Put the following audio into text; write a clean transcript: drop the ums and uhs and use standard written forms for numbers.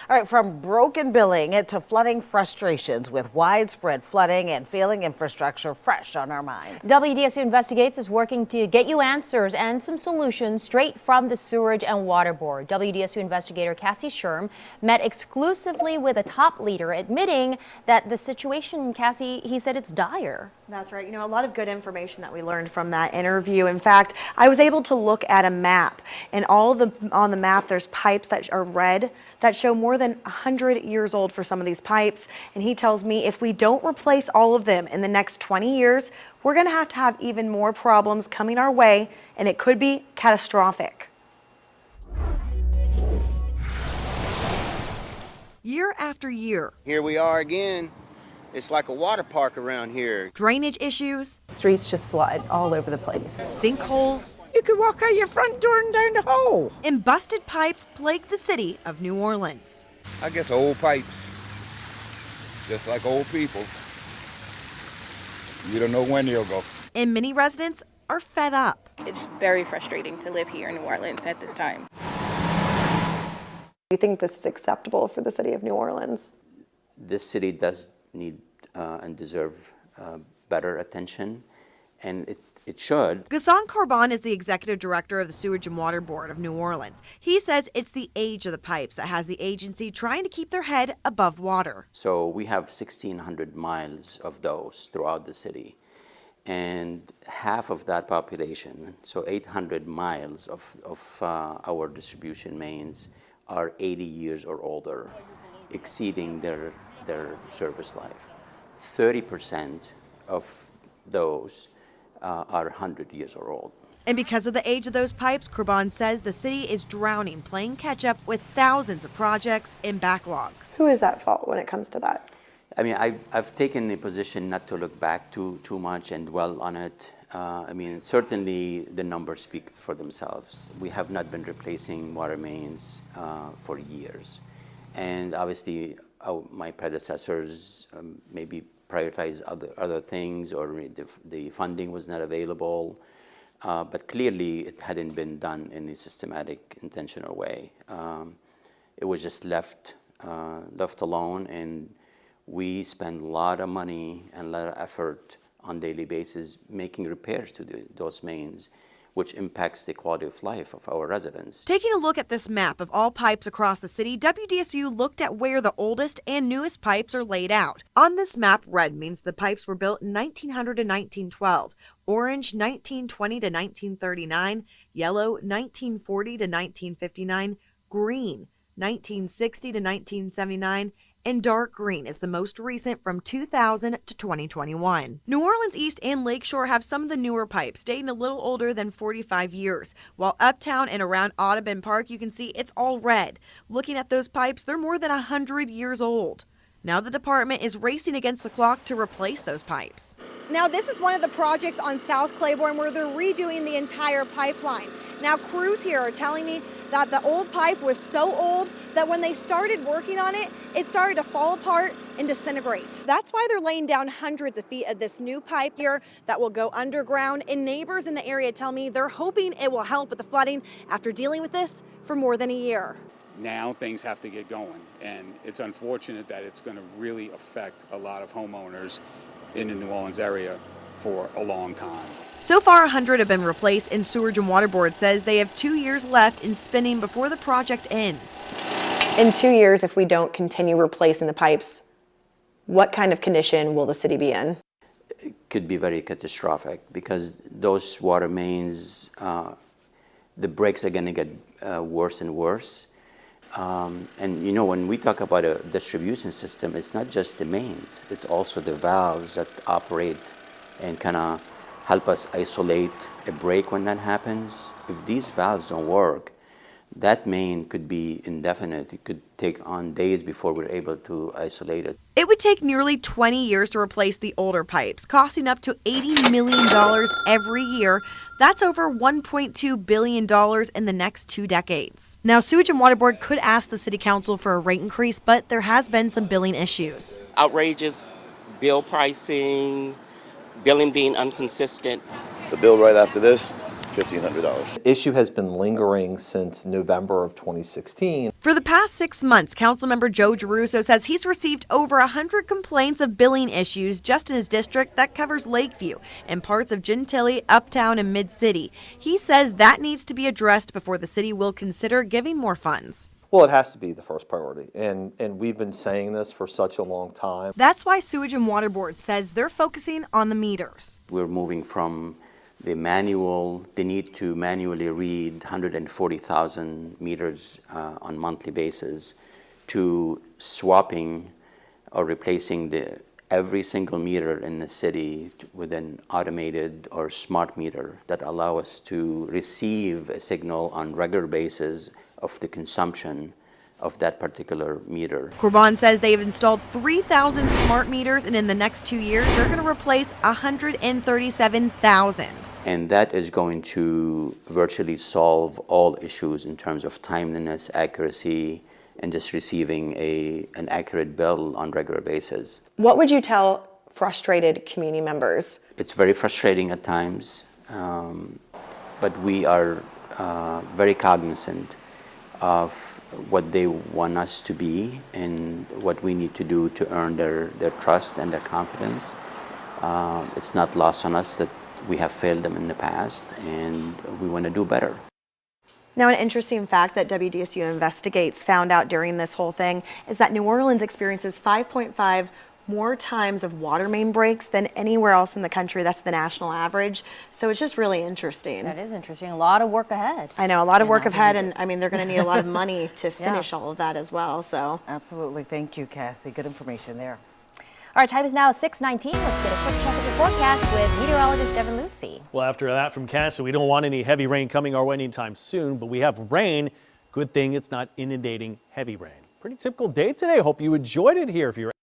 All right, from broken billing to flooding frustrations with widespread flooding and failing infrastructure fresh on our minds. WDSU Investigates is working to get you answers and some solutions straight from the Sewerage and Water Board. WDSU investigator Cassie Sherm met exclusively with a top leader, admitting that the situation, Cassie, he said it's dire. That's right. You know, a lot of good information that we learned from that interview. In fact, I was able to look at a map, and on the map there's pipes that are red that show more than 100 years old for some of these pipes. And he tells me if we don't replace all of them in the next 20 years, we're going to have even more problems coming our way, and it could be catastrophic. Year after year. Here we are again. It's like a water park around here. Drainage issues. Streets just flood all over the place. Sinkholes. You could walk out your front door and down the hole. And busted pipes plague the city of New Orleans. I guess old pipes, just like old people. You don't know when they'll go. And many residents are fed up. It's very frustrating to live here in New Orleans at this time. Do you think this is acceptable for the city of New Orleans? This city does need and deserve better attention, and it should. Ghassan Karban is the executive director of the Sewage and Water Board of New Orleans. He says it's the age of the pipes that has the agency trying to keep their head above water. So we have 1,600 miles of those throughout the city, and half of that population, so 800 miles of our distribution mains, are 80 years or older, exceeding their service life. 30% of those are 100 years or old. And because of the age of those pipes, Karban says the city is drowning, playing catch up with thousands of projects in backlog. Who is at fault when it comes to that? I mean, I've taken the position not to look back too much and dwell on it. I mean, certainly the numbers speak for themselves. We have not been replacing water mains for years. And obviously, my predecessors maybe prioritize other things, or the funding was not available. But clearly, it hadn't been done in a systematic, intentional way. It was just left alone, and we spend a lot of money and a lot of effort on a daily basis making repairs to those mains, which impacts the quality of life of our residents. Taking a look at this map of all pipes across the city, WDSU looked at where the oldest and newest pipes are laid out. On this map, red means the pipes were built in 1900 to 1912, orange 1920 to 1939, yellow 1940 to 1959, green 1960 to 1979, and dark green is the most recent from 2000 to 2021. New Orleans East and Lakeshore have some of the newer pipes, dating a little older than 45 years, while uptown and around Audubon Park, you can see it's all red. Looking at those pipes, they're more than 100 years old. Now the department is racing against the clock to replace those pipes. Now, this is one of the projects on South Claiborne where they're redoing the entire pipeline. Now, crews here are telling me that the old pipe was so old that when they started working on it, it started to fall apart and disintegrate. That's why they're laying down hundreds of feet of this new pipe here that will go underground. And neighbors in the area tell me they're hoping it will help with the flooding after dealing with this for more than a year. Now things have to get going, and it's unfortunate that it's going to really affect a lot of homeowners in the New Orleans area for a long time. So far, 100 have been replaced, and Sewage and Water Board says they have 2 years left in spending before the project ends. In 2 years, if we don't continue replacing the pipes, what kind of condition will the city be in? It could be very catastrophic, because those water mains, the breaks are going to get worse and worse. And you know, when we talk about a distribution system, it's not just the mains, it's also the valves that operate and kind of help us isolate a break when that happens. If these valves don't work, that main could be indefinite. It could take on days before we're able to isolate it. It would take nearly 20 years to replace the older pipes, costing up to $80 million every year. That's over $1.2 billion in the next 2 decades. Now, Sewage and Water Board could ask the City Council for a rate increase, but there has been some billing issues. Outrageous bill pricing, billing being inconsistent. The bill right after this, $1,500. Issue has been lingering since November of 2016. For the past 6 months, Councilmember Joe Giarrusso says he's received over 100 complaints of billing issues just in his district that covers Lakeview and parts of Gentilly, Uptown, and Mid-City. He says that needs to be addressed before the city will consider giving more funds. Well, it has to be the first priority, and we've been saying this for such a long time. That's why Sewage and Water Board says they're focusing on the meters. We're moving from the need to manually read 140,000 meters on monthly basis to swapping or replacing every single meter in the city with an automated or smart meter that allow us to receive a signal on regular basis of the consumption of that particular meter. Corbin says they have installed 3,000 smart meters, and in the next 2 years, they're going to replace 137,000. And that is going to virtually solve all issues in terms of timeliness, accuracy, and just receiving an accurate bill on a regular basis. What would you tell frustrated community members? It's very frustrating at times, but we are very cognizant of what they want us to be and what we need to do to earn their trust and their confidence. It's not lost on us that we have failed them in the past, and we want to do better. Now, an interesting fact that WDSU Investigates found out during this whole thing is that New Orleans experiences 5.5 more times of water main breaks than anywhere else in the country. That's the national average. So it's just really interesting. That is interesting. A lot of work ahead. I know, a lot of work ahead, and I mean, they're going to need a lot of money to finish all of that as well. So Absolutely. Thank you, Cassie. Good information there. All right, time is now 6:19. Let's get a quick check of the forecast with meteorologist Devin Lucy. Well, after that from Cassie, we don't want any heavy rain coming our way anytime soon, but we have rain. Good thing it's not inundating heavy rain. Pretty typical day today. Hope you enjoyed it here. If you're